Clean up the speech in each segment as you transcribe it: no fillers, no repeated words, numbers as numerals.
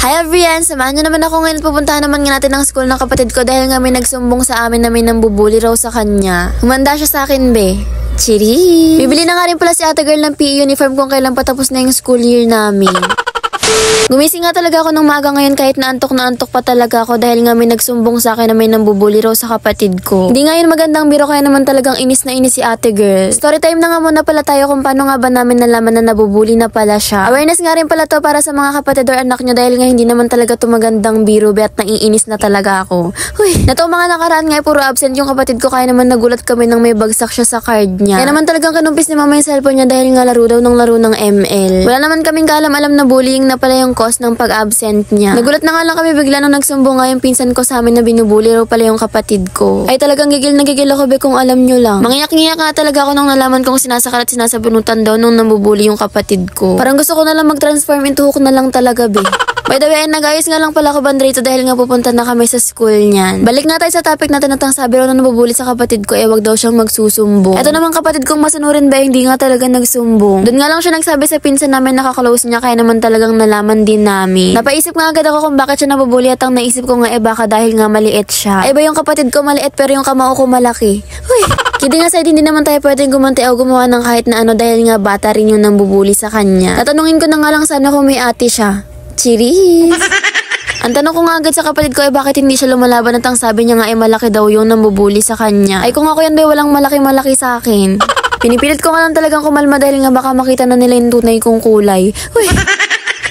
Hi everyone! Samahan nyo naman ako ngayon. Pupuntahan naman nga natin ang school ng kapatid ko dahil nga may nagsumbong sa amin na may nambubuli raw sa kanya. Humanda siya sa akin, be. Chiri! Bibili na nga rin pala si ate girl ng PE uniform kung kailan patapos na yung school year namin. Gumising nga talaga ako ng maaga ngayon kahit na antok pa talaga ako dahil nga may nagsumbong sa akin na may nambubuli raw sa kapatid ko. Hindi nga yun magandang biro kaya naman talagang inis na inis si ate girl. Story time na nga muna pala tayo kung paano nga ba namin nalaman na nabubuli na pala siya. Awareness nga rin pala to para sa mga kapatid or anak nyo dahil nga hindi naman talaga to magandang biro at naiinis na talaga ako. Huy, nato mga nakaraan nga puro absent yung kapatid ko kaya naman nagulat kami nang may bagsak siya sa card niya. Kaya naman talagang kanumpis ni mama yung cellphone niya dahil nga laro daw ng ML. Wala naman kaming kaalam-alam na bullying na pala yung cause ng pag-absent niya. Nagulat na nga lang kami bigla nung nagsumbong nga yung pinsan ko sa amin na binubuli raw pala yung kapatid ko. Ay talagang gigil na gigil ako be kung alam nyo lang. Mangiyak-ngiyak nga talaga ako nung nalaman kong sinasakal at sinasabunutan daw nung nambubuli yung kapatid ko. Parang gusto ko na lang mag-transform into hook na lang talaga be. By the way, nag-ayos nga lang pala ako bandrito dahil nga pupunta na kami sa school niyan. Balik nga tayo sa topic natin at ang sabi raw na nabubuli sa kapatid ko wag daw siyang magsusumbong. Ito naman kapatid kong masunurin ba hindi nga talaga nagsumbong. Doon nga lang siya nagsabi sa pinsan namin nakaklose niya kaya naman talagang nalaman din namin. Napaisip nga agad ako kung bakit siya nabubuli at ang naisip ko nga baka dahil nga maliit siya. Ba yung kapatid ko maliit pero yung kamao ko malaki. Huy! Kidding aside, hindi naman tayo pwedeng gumanti o gumawa ng kahit na ano dahil nga bata rin yung nambubuli sa kanya. Tatanungin ko na nga lang sana kung may ate siya. Cheers! Ang tanong ko nga agad sa kapatid ko bakit hindi siya lumalaban at ang sabi niya nga malaki daw yung nambubuli sa kanya. Ay kung ako yan walang malaki sa akin. Pinipilit ko nga lang talagang kumalma dahil nga baka makita na nila yung tunay kong kulay. Uy!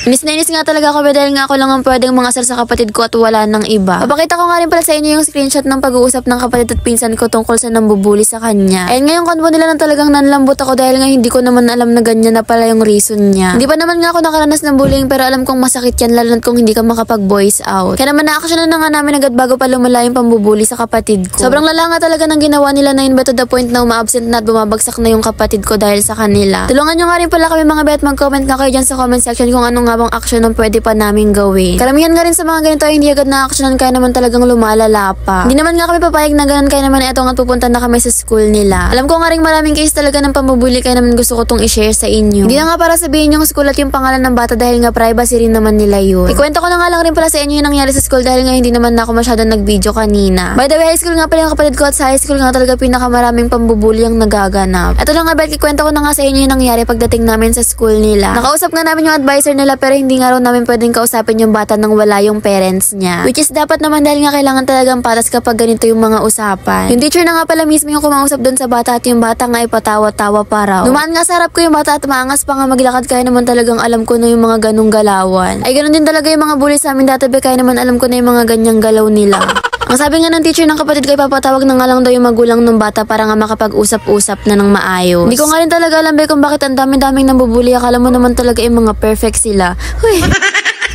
Inis na inis nga talaga ako dahil nga ako lang ang pwedeng mangasar sa kapatid ko at wala nang iba. Papakita ko nga rin pala sa inyo yung screenshot ng pag-uusap ng kapatid at pinsan ko tungkol sa nambubuli sa kanya. Ayun nga yung kanbo nila na talagang nanlambot ako dahil nga hindi ko naman alam na ganyan na pala yung reason niya. Hindi pa naman nga ako nakaranas ng bullying pero alam kong masakit yan lalo na kung hindi ka makapag-voice out. Kaya naman na-action na nga namin agad bago pa lumala yung pambubuli sa kapatid ko. Sobrang lala nga talaga ng ginawa nila na yun ba to the point na uma-absent na at bumabagsak na yung kapatid ko dahil sa kanila. Tulungan nyo nga rin pala kami mga bet mag-comment na kayo dyan sa comment section kung ano nga bang action ang pwede pa namin gawin. Karamihan nga rin sa mga ganito ay hindi agad na-actionan kaya naman talagang lumalala pa. Hindi naman nga kami papayag na ganun kaya naman eto nga pupunta na kami sa school nila. Alam ko nga rin maraming case talaga ng pambubuli kaya naman gusto ko tong i-share sa inyo. Hindi na nga para sabihin yung school at yung pangalan ng bata dahil nga privacy rin naman nila yun. Ikwento ko na nga lang rin pala sa inyo yung nangyari sa school dahil nga hindi naman na ako masyadong nag-video kanina. By the way, high school nga pala yung kapatid ko at sa high school nga talaga pinakamaraming pambubuli ang nagaganap. Ito lang nga bet, ikwento ko na nga sa inyo yung nangyari pagdating namin sa school nila. Nakausap nga namin yung advisor nila pero hindi nga raw namin pwedeng kausapin yung bata nang wala yung parents niya. Which is dapat naman dahil nga kailangan talagang patas kapag ganito yung mga usapan. Yung teacher na nga pala mismo yung kumausap doon sa bata at yung bata nga ipatawa-tawa pa raw. Dumaan nga sa harap ko yung bata at maangas pa nga maglakad kaya naman talagang alam ko na yung mga ganong galawan. Ay ganun din talaga yung mga bully sa amin dati kaya naman alam ko na yung mga ganyang galaw nila. Ang sabi nga ng teacher ng kapatid ko ipapatawag na nga lang daw yung magulang ng bata para nga makapag-usap-usap na ng maayos. Hindi ko nga rin talaga alam kung bakit ang dami-daming nambubuli. Akala mo naman talaga yung mga perfect sila. Huy!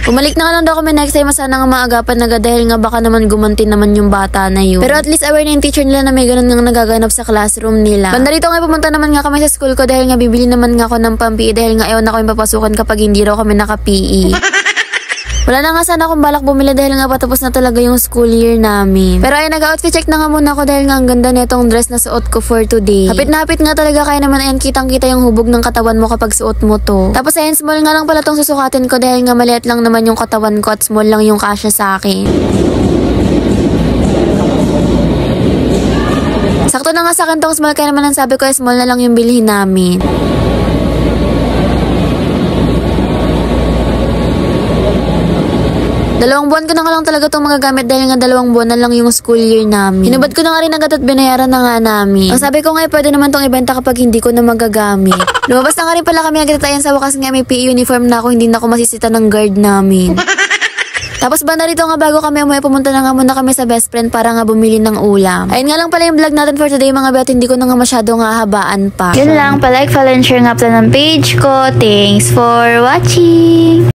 Bumalik na nga lang daw kami next time sana nga maagapan na dahil nga baka naman gumanti naman yung bata na yun. Pero at least aware na yung teacher nila na may ganun nga nagaganap sa classroom nila. Banda rito nga pumunta naman nga kami sa school ko dahil nga bibili naman nga ako ng pang-PE dahil nga ayaw na kami papasukan kapag hindi raw kami naka-PE. Wala na nga sana akong balak bumili dahil nga patapos na talaga yung school year namin. Pero ay nag-outfit check na nga muna ako dahil nga ang ganda nitong dress na suot ko for today. Hapit na hapit nga talaga kaya naman ayan kitang-kita yung hubog ng katawan mo kapag suot mo to. Tapos ayan small nga lang pala tong susukatin ko dahil nga maliit lang naman yung katawan ko at small lang yung kasya sa akin. Sakto na nga sa akin tong small kaya naman ang sabi ko ay small na lang yung bilhin namin. Dalawang buwan ko na nga lang talaga itong magagamit dahil nga 2 buwan na lang yung school year namin. Hinubad ko na nga rin agad at binayaran na nga namin. Ang sabi ko nga pwede naman itong ibenta kapag hindi ko na magagamit. Lumabas na nga rin pala kami agad at ayan sa wakas nga may PE uniform na ako hindi na ako masisita ng guard namin. Tapos banda rito nga bago kami umuwi pumunta na nga muna kami sa best friend para nga bumili ng ulam. Ayun nga lang pala yung vlog natin for today mga bet, hindi ko na nga masyadong hahabaan pa. Yun lang, palike, follow and share nga pala ng page ko. Thanks for watching!